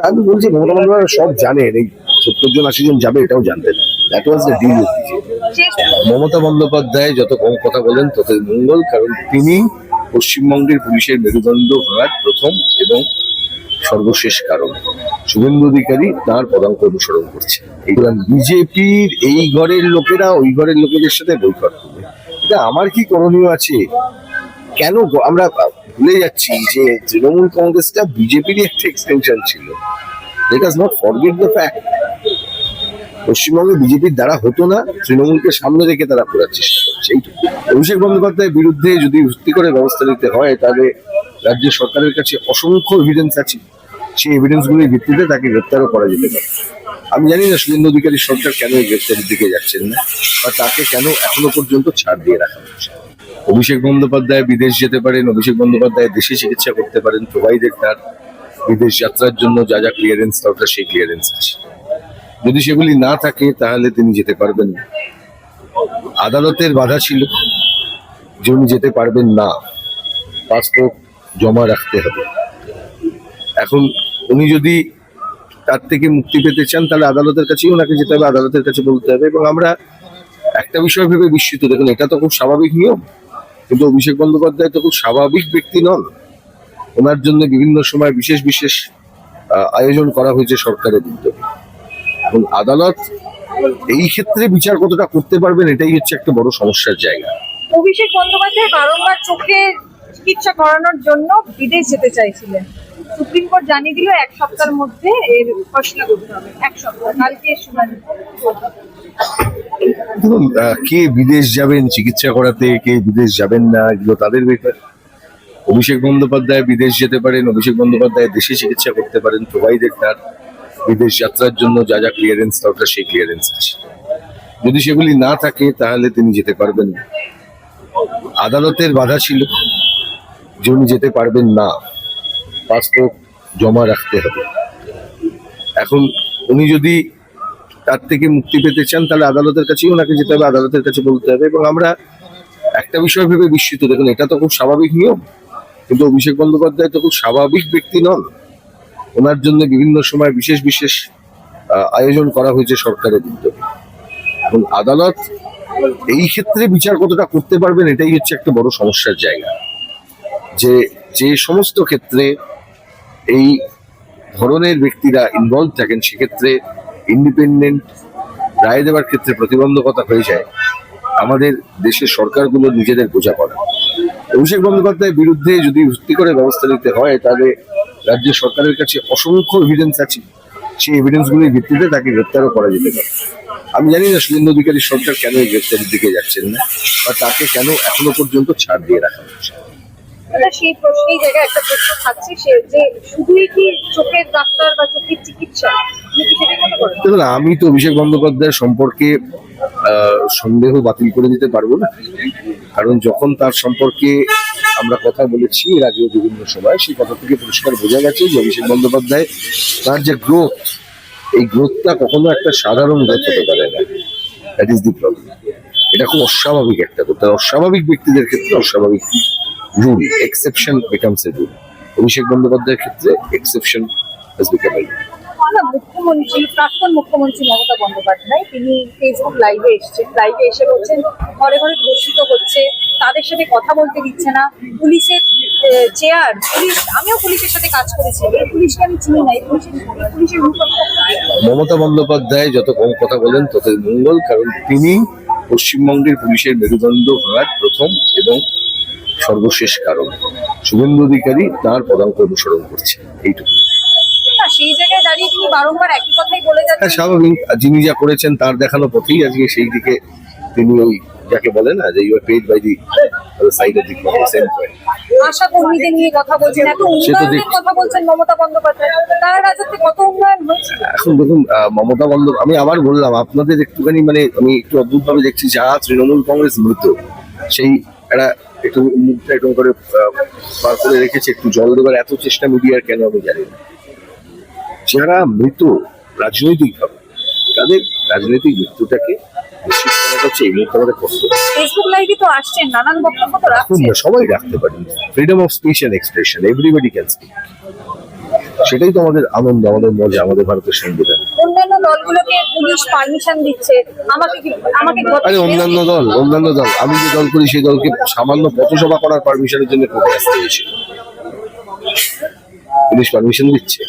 আমি বলছি মমতা বন্দ্যোপাধ্যায় সব জানেন, এই 70-80 জন যাবে এটাও জানতেন। That was the deal. Mamata Bandyopadhyay যত কম কথা বলেন তত মঙ্গল, কারণ তিনি পশ্চিমবঙ্গের পুলিশের মেরুদণ্ড ভাঙার প্রথম এবং সর্বশেষ কারণ। শুভেন্দু অধিকারী তার পদাঙ্ক অনুসরণ করছে। বিজেপির এই ঘরের লোকেরা ওই ঘরের লোকেদের সাথে বৈঠক করবে, এটা আমার কি করণীয় আছে? কেন আমরা ভুলে যাচ্ছি যে তৃণমূল কংগ্রেসটা বিজেপিরই একটা এক্সটেনশন ছিল। Let us not forget the fact. পশ্চিমবঙ্গে বিজেপির দ্বারা হতো না, তৃণমূলকে সামনে রেখে তারা করার চেষ্টা করছে। এইটুকু। অভিষেক বন্দ্যোপাধ্যায়ের বিরুদ্ধে যদি সত্যি করে ব্যবস্থা নিতে হয় তাহলে রাজ্য সরকারের কাছে অসংখ্য এভিডেন্স আছে, সেই এভিডেন্স গুলির ভিত্তিতে তাকে গ্রেপ্তারও করা যেতে পারে। আমি জানি না শুভেন্দু অধিকারী সরকার কেন এই গ্রেপ্তারের দিকে যাচ্ছেন না, বা তাকে কেন এখনো পর্যন্ত ছাড় দিয়ে রাখা হচ্ছে। অভিষেক বন্দ্যোপাধ্যায় বিদেশ যেতে পারেন, অভিষেক বন্দ্যোপাধ্যায় দেশে চিকিৎসা করতে পারেন, প্রোভাইডেড তার বিদেশ যাত্রার জন্য যা যা ক্লিয়ারেন্স দরকার সেই ক্লিয়ারেন্স আছে। যদি সেগুলি না থাকে তাহলে তিনি যেতে পারবেন না। আদালতের বাধা ছিল যে উনি যেতে পারবেন না, পাসপোর্ট জমা রাখতে হবে। এখন উনি যদি তার থেকে মুক্তি পেতে চান তাহলে আদালতের কাছেই ওনাকে যেতে হবে, আদালতের কাছে বলতে হবে। এবং আমরা একটা বিষয় ভেবে বিস্মিত, দেখুন এটা তো খুব স্বাভাবিক নিয়ম, কিন্তু অভিষেক বন্দ্যোপাধ্যায় তো খুব স্বাভাবিক ব্যক্তি নন। ওনার জন্য বিভিন্ন সময় বিশেষ বিশেষ আয়োজন করা হয়েছে সরকারের উদ্যোগে, এবং আদালত এই ক্ষেত্রে বিচার কতটা করতে পারবেন এটাই হচ্ছে একটা বড় সমস্যার জায়গা। অভিষেক বন্দ্যোপাধ্যায় বারংবার চোখের চিকিৎসা করানোর জন্য বিদেশ যেতে চাইছিলেন। সুপ্রিম কোর্ট জানিয়ে দিল 1 সপ্তাহের মধ্যে এর ফয়সালা করতে হবে। 1 সপ্তাহ, কালকে শুনানি। দেখুন, কে বিদেশ যাবেন চিকিৎসা করাতে, কে বিদেশ যাবেন না, এগুলো তাদের ব্যাপার। অভিষেক বন্দ্যোপাধ্যায় বিদেশ যেতে পারেন, অভিষেক বন্দ্যোপাধ্যায় দেশে চিকিৎসা করতে পারেন, প্রোভাইডেড তার বিদেশ যাত্রার জন্য যা যা ক্লিয়ারেন্স দরকার সেই ক্লিয়ারেন্স আছে। যদি সেগুলি না থাকে তাহলে তিনি যেতে পারবেন না। আদালতের বাধা ছিল যে উনি যেতে পারবেন না, পাসপোর্ট জমা রাখতে হবে। এখন উনি যদি তার থেকে মুক্তি পেতে চান তাহলে আদালতের কাছেই ওনাকে যেতে হবে, আদালতের কাছে বলতে হবে। এবং আমরা একটা বিষয় ভেবে বিস্মিত, দেখুন এটা তো খুব স্বাভাবিক নিয়ম, কিন্তু অভিষেক বন্দ্যোপাধ্যায় তো খুব স্বাভাবিক ব্যক্তি নন। ওনার জন্য বিভিন্ন সময় বিশেষ বিশেষ আয়োজন করা হয়েছে সরকারের উদ্যোগে, এবং আদালত এই ক্ষেত্রে বিচার কতটা করতে পারবেন এটাই হচ্ছে একটা বড় সমস্যার জায়গা। যে সমস্ত ক্ষেত্রে এই ধরনের ব্যক্তিরা ইনভলভ থাকেন সেক্ষেত্রে ইন্ডিপেন্ডেন্ট রায় দেওয়ার ক্ষেত্রে প্রতিবন্ধকতা হয়ে যায় আমাদের দেশের সরকারগুলো নিজেদের বোঝাপড়া। অভিষেক বন্দ্যোপাধ্যায়ের বিরুদ্ধে যদি সত্যি করে ব্যবস্থা নিতে হয় তাহলে রাজ্য সরকারের কাছে অসংখ্য এভিডেন্স আছে, সেই এভিডেন্স গুলির ভিত্তিতে তাকে গ্রেপ্তারও করা যেতে পারে। আমি জানি না শুভেন্দু অধিকারী সরকার কেন এই গ্রেপ্তারের দিকে যাচ্ছেন না, বা তাকে কেন এখনো পর্যন্ত ছাড় দিয়ে রাখা হচ্ছে। সেই প্রশ্নের জায়গায় একটা প্রশ্ন থাকছে, সে যে শুধুই কি চোখের ডাক্তার বা চোখের চিকিৎসা, দেখুন আমি তো অভিষেক বন্দ্যোপাধ্যায়ের সম্পর্কে সন্দেহ বাতিল করে দিতে পারবো না, কারণ যখন তার সম্পর্কে আমরা কথা বলেছি এর আগেও বিভিন্ন সময়, সেই কথা থেকে পরিষ্কার বোঝা গেছে যে অভিষেক বন্দ্যোপাধ্যায় তার যে গ্রোথ, এই গ্রোথটা কখনো একটা সাধারণ গ্রোথ হতে পারে না। That is the problem. এটা খুব অস্বাভাবিক একটা গ্রোথ, অস্বাভাবিক ব্যক্তিদের ক্ষেত্রে অস্বাভাবিক rule, exception becomes a rule. Abhishek বন্দ্যোপাধ্যায়ের ক্ষেত্রে exception has become a rule. মুখ্যমন্ত্রী, প্রাক্তন মুখ্যমন্ত্রী মমতা বন্দ্যোপাধ্যায় তিনি ফেসবুক লাইভে এসছেন, লাইভে এসে বলছেন ঘরে ঘরে ধর্ষিত হচ্ছে, তাদের সাথে কথা বলতে দিচ্ছে না, পুলিশের চেয়ার, পুলিশ, আমিও পুলিশের সাথে কাজ করেছি, এই পুলিশকে আমি চিনি না, এই পুলিশের মমতা বন্দ্যোপাধ্যায় যত কম কথা বলেন তত মঙ্গল, কারণ তিনি পশ্চিমবঙ্গের পুলিশের মেরুদণ্ড ভাঙার প্রথম এবং সর্বশেষ কারণ। শুভেন্দু অধিকারী তার পদাঙ্ক অনুসরণ করছে, এইটুকু। সেই জায়গায় দাঁড়িয়ে তিনি বারংবার একই কথাই বলে যাচ্ছেন। স্বাভাবিক, যিনি যা করেছেন তার দেখানো পথেই আজকে সেই দিকে তিনি ওই যাকে বলে না যে you are paid by the side of the same point. ASHA কর্মীদের নিয়ে কথা বলছেন, এত উন্নয়নের কথা বলছেন মমতা বন্দ্যোপাধ্যায়, তার রাজত্বে কত উন্নয়ন হয়েছে। এখন দেখুন মমতা বন্দ্যোপাধ্যায়, আমি আবার বললাম আপনাদের একটুখানি মানে আমি একটু অদ্ভুত ভাবে দেখছি, যা তৃণমূল কংগ্রেস মৃত সেই একটা একটু মুখটা এরকম করে বার করে রেখেছে, একটু জল দেবার এত চেষ্টা মিডিয়ার কেন আমি জানি না। যারা মৃত রাজনৈতিক ভাবে তাদের রাজনৈতিক মৃত্যুটাকে নিশ্চিত করাটা হচ্ছে এই মুহূর্তে আমাদের কষ্ট। ফেসবুক লাইভে তো আসছেন, নানান বক্তব্য তো রাখছেন, সবাই রাখতে পারেন, freedom of speech and expression, everybody can speak. সেটাই তো আমাদের আনন্দ, আমাদের মজা, আমাদের ভারতের সংবিধান। অন্যান্য দলগুলোকে পুলিশ পারমিশন দিচ্ছে, আমাকে আরে অন্যান্য দল, আমি যে দল করি সেই দলকে সামান্য পথসভা করার পারমিশনের জন্য কোর্টে আসতে হয়েছে। পুলিশ পারমিশন দিচ্ছে?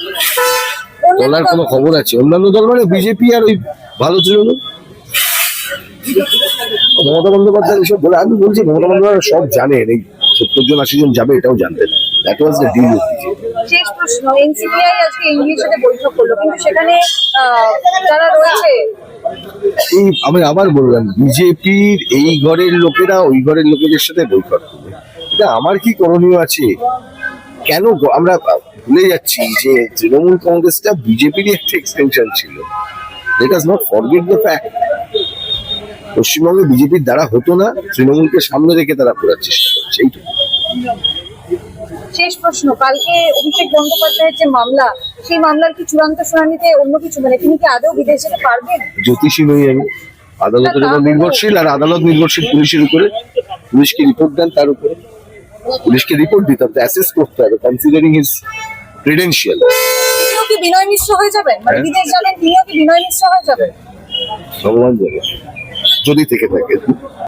দলের কোনো খবর আছে? অন্যান্য দল মানে বিজেপি আর ওই ভালো তৃণমূল। মমতা বন্দ্যোপাধ্যায় এসব বলে, আমি বলছি মমতা বন্দ্যোপাধ্যায় সব জানেন, এই 70-80 জন যাবে এটাও জানতেন। That was the deal. শেষ প্রশ্ন, এনসিপিআই আজকে ইংলিশের সাথে বৈঠক করলো, কিন্তু সেখানে যারা রয়েছে, আমি আবার বললাম, বিজেপির এই ঘরের লোকেরা ওই ঘরের লোকেদের সাথে বৈঠক করবে, এটা আমার কি করণীয় আছে? কেন আমরা ভুলে যাচ্ছি যে তৃণমূল কংগ্রেসটা বিজেপিরই একটা এক্সটেনশন ছিল। Let us not forget the fact. পশ্চিমবঙ্গে বিজেপির দ্বারা হতো না, তৃণমূলকে সামনে রেখে তারা করার চেষ্টা করছে, এইটুকু। শেষ প্রশ্ন, কালকে অভিষেক বন্দ্যোপাধ্যায়ের যে মামলা, সেই মামলার কি চূড়ান্ত শুনানিতে অন্য কিছু, মানে তিনি কি আদৌ বিদেশ যেতে পারবেন? জ্যোতিষী নই আমি। আদালতের উপর নির্ভরশীল, আর আদালত নির্ভরশীল পুলিশের উপরে। পুলিশকে রিপোর্ট দেন, তার উপরে পুলিশকে রিপোর্ট দিতে হবে, অ্যাসেস করতে হবে, কনসিডারিং হিজ ক্রেডেনশিয়াল। তিনিও কি বিনয় মিশ্র হয়ে যাবেন? মানে হ্যাঁ। বিদেশ যাবেন, তিনিও কি বিনয় মিশ্র হয়ে যাবেন? ভগবান জানে, যদি থেকে থাকে।